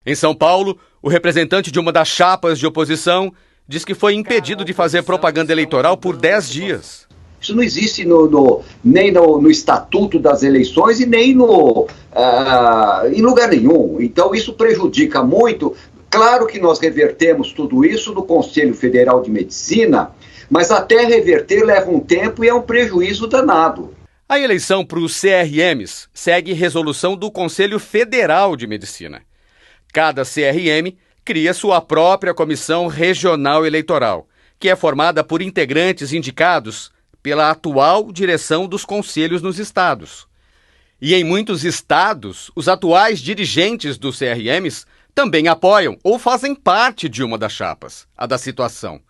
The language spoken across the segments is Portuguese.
Em São Paulo, o representante de uma das chapas de oposição diz que foi impedido de fazer propaganda eleitoral por 10 dias. Isso não existe nem no Estatuto das Eleições e nem em lugar nenhum. Então isso prejudica muito. Claro que nós revertemos tudo isso no Conselho Federal de Medicina, mas até reverter leva um tempo e é um prejuízo danado. A eleição para os CRMs segue resolução do Conselho Federal de Medicina. Cada CRM cria sua própria comissão regional eleitoral, que é formada por integrantes indicados pela atual direção dos conselhos nos estados. E em muitos estados, os atuais dirigentes dos CRMs também apoiam ou fazem parte de uma das chapas, a da situação.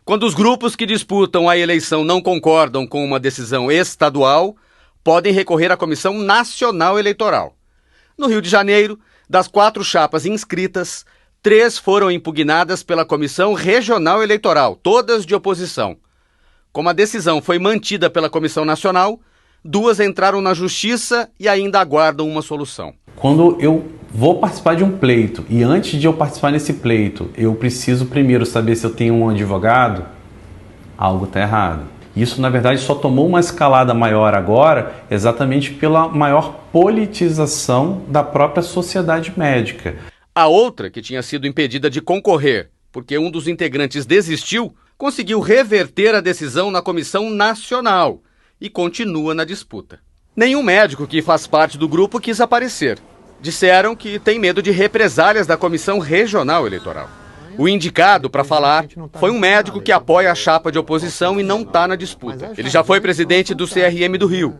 Quando os grupos que disputam a eleição não concordam com uma decisão estadual, podem recorrer à Comissão Nacional Eleitoral. No Rio de Janeiro, das 4 chapas inscritas, 3 foram impugnadas pela Comissão Regional Eleitoral, todas de oposição. Como a decisão foi mantida pela Comissão Nacional, 2 entraram na Justiça e ainda aguardam uma solução. Quando eu vou participar de um pleito e antes de eu participar nesse pleito, eu preciso primeiro saber se eu tenho um advogado, algo está errado. Isso, na verdade, só tomou uma escalada maior agora, exatamente pela maior politização da própria sociedade médica. A outra, que tinha sido impedida de concorrer porque um dos integrantes desistiu, conseguiu reverter a decisão na Comissão Nacional e continua na disputa. Nenhum médico que faz parte do grupo quis aparecer. Disseram que tem medo de represálias da Comissão Regional Eleitoral. O indicado para falar foi um médico que apoia a chapa de oposição e não está na disputa. Ele já foi presidente do CRM do Rio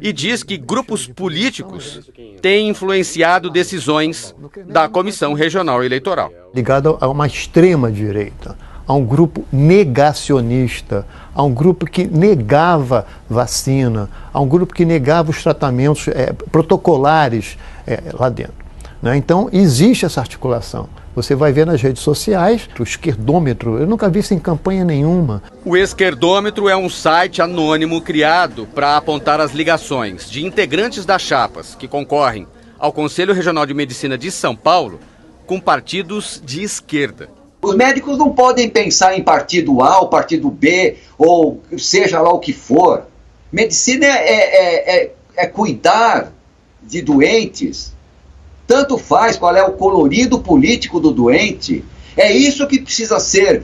e diz que grupos políticos têm influenciado decisões da Comissão Regional Eleitoral. Ligado a uma extrema-direita, a um grupo negacionista, a um grupo que negava vacina, a um grupo que negava os tratamentos protocolares lá dentro. Né? Então, existe essa articulação. Você vai ver nas redes sociais, o esquerdômetro, eu nunca vi isso em campanha nenhuma. O esquerdômetro é um site anônimo criado para apontar as ligações de integrantes das chapas que concorrem ao Conselho Regional de Medicina de São Paulo com partidos de esquerda. Os médicos não podem pensar em partido A ou partido B, ou seja lá o que for. Medicina é cuidar de doentes. Tanto faz qual é o colorido político do doente. É isso que precisa ser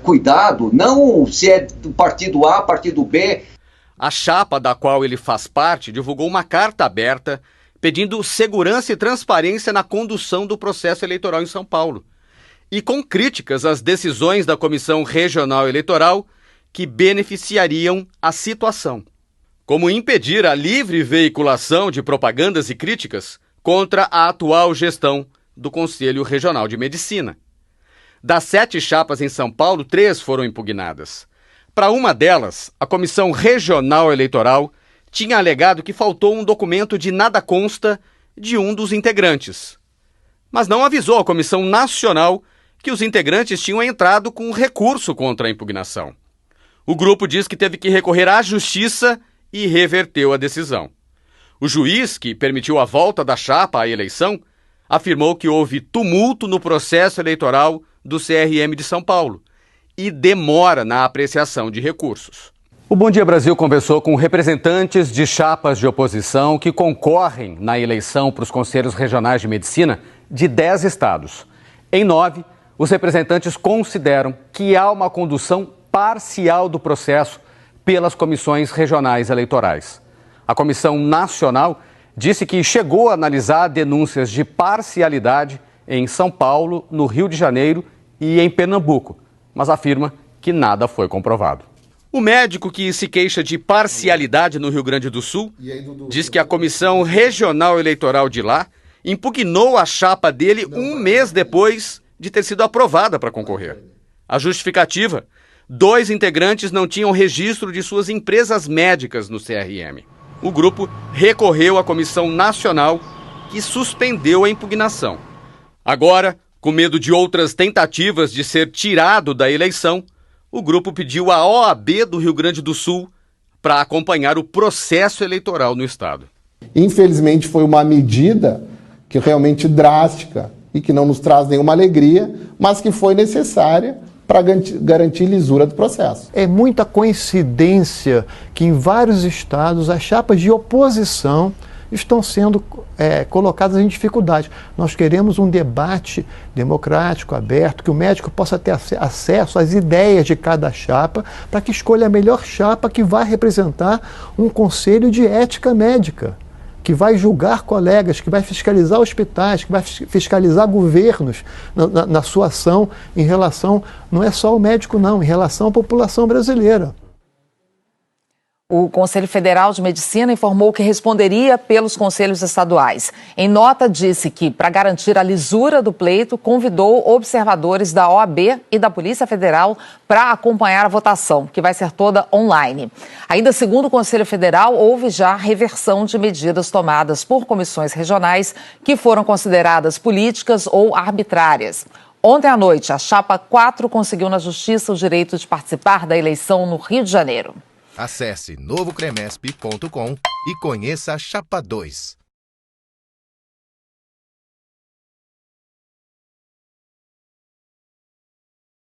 cuidado, não se é do partido A, partido B. A chapa da qual ele faz parte divulgou uma carta aberta pedindo segurança e transparência na condução do processo eleitoral em São Paulo. E com críticas às decisões da Comissão Regional Eleitoral que beneficiariam a situação. Como impedir a livre veiculação de propagandas e críticas contra a atual gestão do Conselho Regional de Medicina. Das 7 chapas em São Paulo, 3 foram impugnadas. Para uma delas, a Comissão Regional Eleitoral tinha alegado que faltou um documento de nada consta de um dos integrantes. Mas não avisou à Comissão Nacional que os integrantes tinham entrado com recurso contra a impugnação. O grupo diz que teve que recorrer à Justiça e reverteu a decisão. O juiz, que permitiu a volta da chapa à eleição, afirmou que houve tumulto no processo eleitoral do CRM de São Paulo e demora na apreciação de recursos. O Bom Dia Brasil conversou com representantes de chapas de oposição que concorrem na eleição para os Conselhos Regionais de Medicina de 10 estados. Em 9, os representantes consideram que há uma condução parcial do processo pelas comissões regionais eleitorais. A Comissão Nacional disse que chegou a analisar denúncias de parcialidade em São Paulo, no Rio de Janeiro e em Pernambuco, mas afirma que nada foi comprovado. O médico que se queixa de parcialidade no Rio Grande do Sul diz que a Comissão Regional Eleitoral de lá impugnou a chapa dele um mês depois de ter sido aprovada para concorrer. A justificativa: 2 integrantes não tinham registro de suas empresas médicas no CRM. O grupo recorreu à Comissão Nacional, que suspendeu a impugnação. Agora, com medo de outras tentativas de ser tirado da eleição, o grupo pediu à OAB do Rio Grande do Sul para acompanhar o processo eleitoral no estado. Infelizmente, foi uma medida que é realmente drástica e que não nos traz nenhuma alegria, mas que foi necessária para garantir lisura do processo. É muita coincidência que em vários estados as chapas de oposição estão sendo colocadas em dificuldade. Nós queremos um debate democrático, aberto, que o médico possa ter acesso às ideias de cada chapa, para que escolha a melhor chapa que vai representar um conselho de ética médica, que vai julgar colegas, que vai fiscalizar hospitais, que vai fiscalizar governos na sua ação em relação, não é só ao médico não, em relação à população brasileira. O Conselho Federal de Medicina informou que responderia pelos conselhos estaduais. Em nota, disse que, para garantir a lisura do pleito, convidou observadores da OAB e da Polícia Federal para acompanhar a votação, que vai ser toda online. Ainda segundo o Conselho Federal, houve já reversão de medidas tomadas por comissões regionais que foram consideradas políticas ou arbitrárias. Ontem à noite, a Chapa 4 conseguiu na Justiça o direito de participar da eleição no Rio de Janeiro. Acesse novocremesp.com e conheça a Chapa 2.